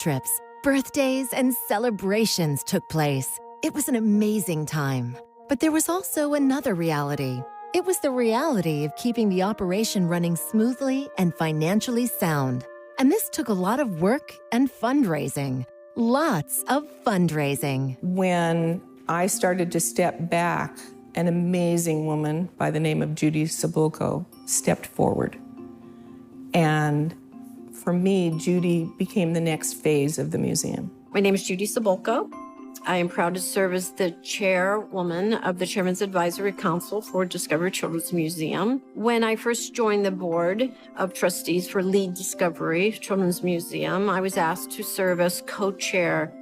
trips, birthdays, and celebrations took place. It was an amazing time. But there was also another reality. It was the reality of keeping the operation running smoothly and financially sound. And this took a lot of work and fundraising. Lots of fundraising. When I started to step back, an amazing woman by the name of Judy Sabulko stepped forward. And for me, Judy became the next phase of the museum. My name is Judy Sabulko. I am proud to serve as the chairwoman of the Chairman's Advisory Council for Discovery Children's Museum. When I first joined the board of trustees for Lead Discovery Children's Museum, I was asked to serve as co-chair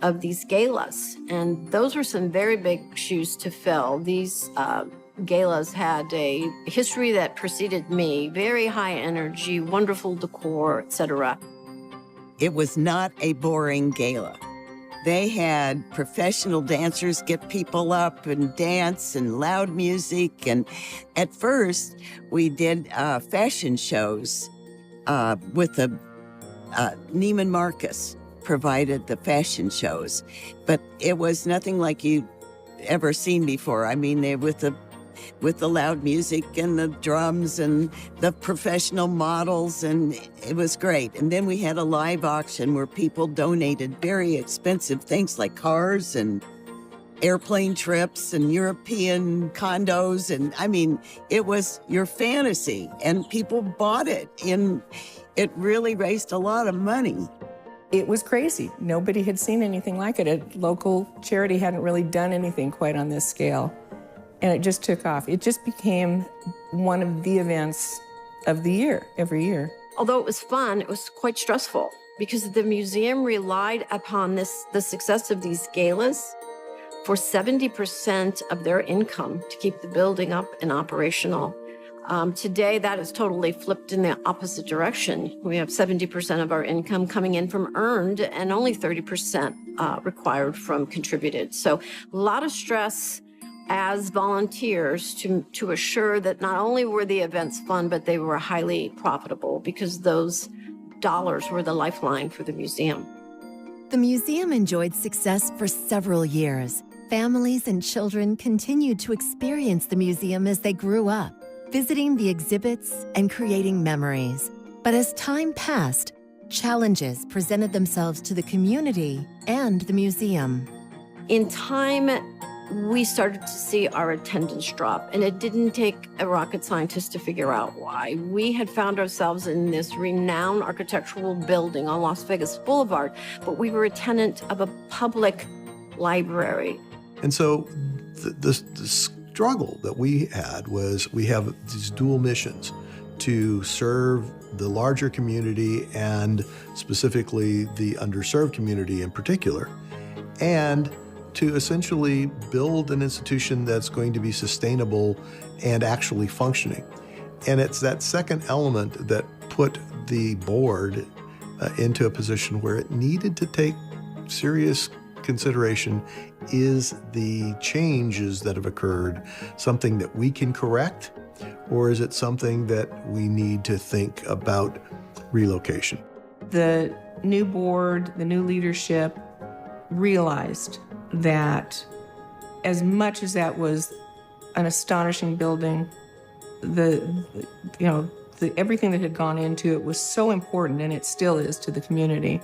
of these galas. And those were some very big shoes to fill. These galas had a history that preceded me, very high energy, wonderful decor, etc. It was not a boring gala. They had professional dancers get people up and dance and loud music. And at first, we did fashion shows with Neiman Marcus provided the fashion shows. But it was nothing like you'd ever seen before. I mean, they with the loud music and the drums and the professional models, and it was great. And then we had a live auction where people donated very expensive things like cars and airplane trips and European condos. And I mean, it was your fantasy, and people bought it, and it really raised a lot of money. It was crazy. Nobody had seen anything like it. A local charity hadn't really done anything quite on this scale. And it just took off. It just became one of the events of the year, every year. Although it was fun, it was quite stressful because the museum relied upon the success of these galas for 70% of their income to keep the building up and operational. Today, that is totally flipped in the opposite direction. We have 70% of our income coming in from earned and only 30% required from contributed. So a lot of stress as volunteers to assure that not only were the events fun, but they were highly profitable because those dollars were the lifeline for the museum. The museum enjoyed success for several years. Families and children continued to experience the museum as they grew up, visiting the exhibits and creating memories. But as time passed, challenges presented themselves to the community and the museum. In time, we started to see our attendance drop, and it didn't take a rocket scientist to figure out why. We had found ourselves in this renowned architectural building on Las Vegas Boulevard, but we were a tenant of a public library. And so the struggle that we had was we have these dual missions to serve the larger community and specifically the underserved community in particular, and to essentially build an institution that's going to be sustainable and actually functioning. And it's that second element that put the board into a position where it needed to take serious consideration. Is the changes that have occurred something that we can correct, or is it something that we need to think about relocation? The new board, the new leadership realized that as much as that was an astonishing building, everything that had gone into it was so important, and it still is to the community.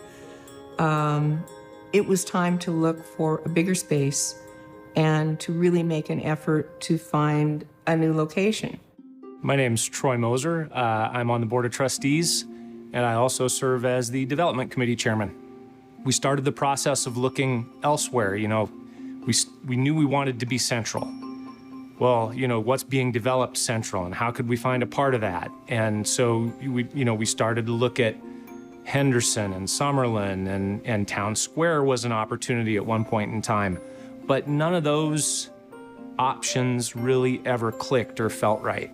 It was time to look for a bigger space and to really make an effort to find a new location. My name's Troy Moser. I'm on the Board of Trustees, and I also serve as the Development Committee Chairman. We started the process of looking elsewhere. We knew we wanted to be central. Well, what's being developed central, and how could we find a part of that? And so we started to look at Henderson and Summerlin, and Town Square was an opportunity at one point in time. But none of those options really ever clicked or felt right.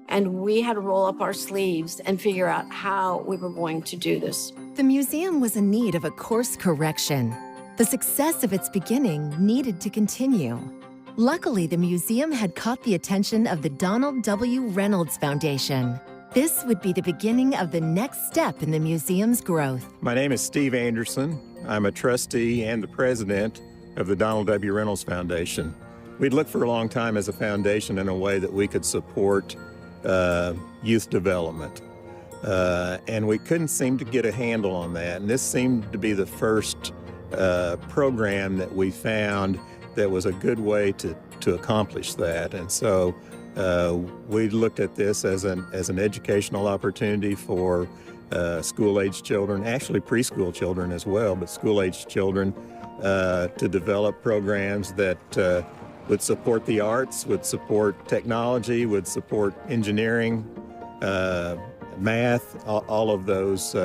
And we had to roll up our sleeves and figure out how we were going to do this. The museum was in need of a course correction. The success of its beginning needed to continue. Luckily, the museum had caught the attention of the Donald W. Reynolds Foundation. This would be the beginning of the next step in the museum's growth. My name is Steve Anderson. I'm a trustee and the president of the Donald W. Reynolds Foundation. We'd looked for a long time as a foundation in a way that we could support youth development. And we couldn't seem to get a handle on that. And this seemed to be the first program that we found that was a good way to accomplish that. And so we looked at this as an educational opportunity for school-aged children, actually preschool children as well, but school-aged children, to develop programs that would support the arts, would support technology, would support engineering, math, all of those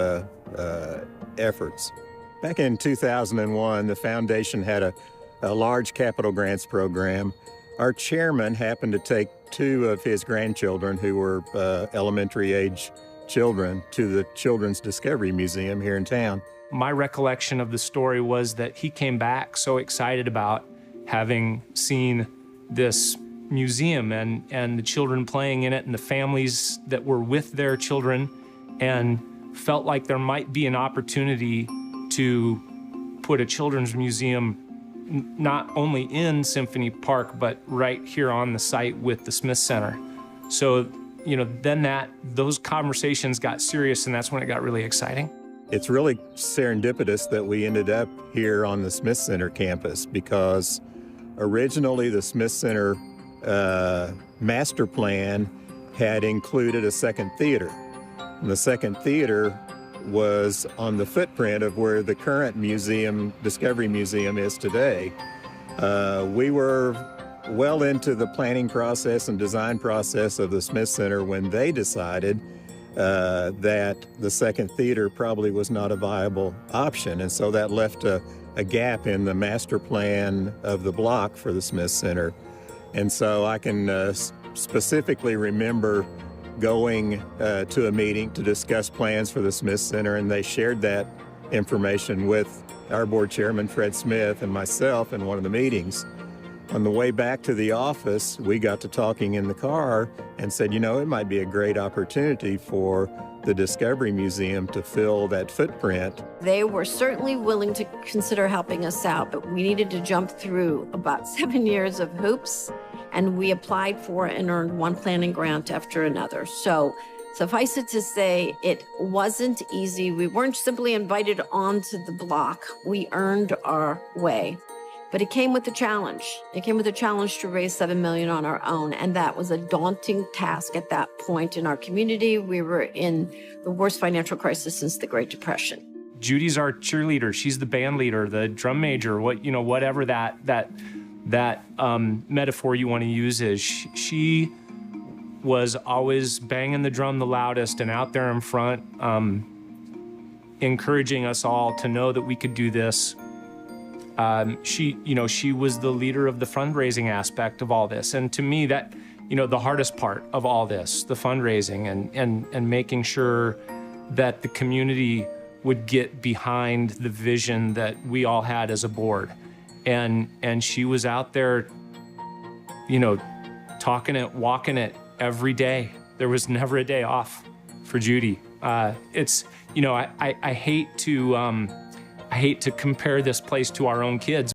efforts. Back in 2001, the foundation had a large capital grants program. Our chairman happened to take 2 of his grandchildren, who were elementary age children, to the Children's Discovery Museum here in town. My recollection of the story was that he came back so excited about having seen this museum and the children playing in it and the families that were with their children, and felt like there might be an opportunity to put a children's museum not only in Symphony Park, but right here on the site with the Smith Center. So, then those conversations got serious, and that's when it got really exciting. It's really serendipitous that we ended up here on the Smith Center campus, because originally the Smith Center master plan had included a second theater. And the second theater was on the footprint of where the current museum, Discovery Museum, is today. We were well into the planning process and design process of the Smith Center when they decided that the second theater probably was not a viable option. And so that left a gap in the master plan of the block for the Smith Center. And so I can specifically remember going to a meeting to discuss plans for the Smith Center, and they shared that information with our board chairman, Fred Smith, and myself in one of the meetings. On the way back to the office, we got to talking in the car and said, it might be a great opportunity for the Discovery Museum to fill that footprint. They were certainly willing to consider helping us out, but we needed to jump through about 7 years of hoops, and we applied for and earned one planning grant after another. So suffice it to say, it wasn't easy. We weren't simply invited onto the block. We earned our way. But it came with a challenge. It came with a challenge to raise $7 million on our own, and that was a daunting task at that point in our community. We were in the worst financial crisis since the Great Depression. Judy's our cheerleader. She's the band leader, the drum major, whatever that metaphor you want to use is. She was always banging the drum the loudest and out there in front, encouraging us all to know that we could do this. She was the leader of the fundraising aspect of all this. And to me, that, the hardest part of all this, the fundraising and making sure that the community would get behind the vision that we all had as a board. And she was out there, talking it, walking it every day. There was never a day off for Judy. I hate to compare this place to our own kids,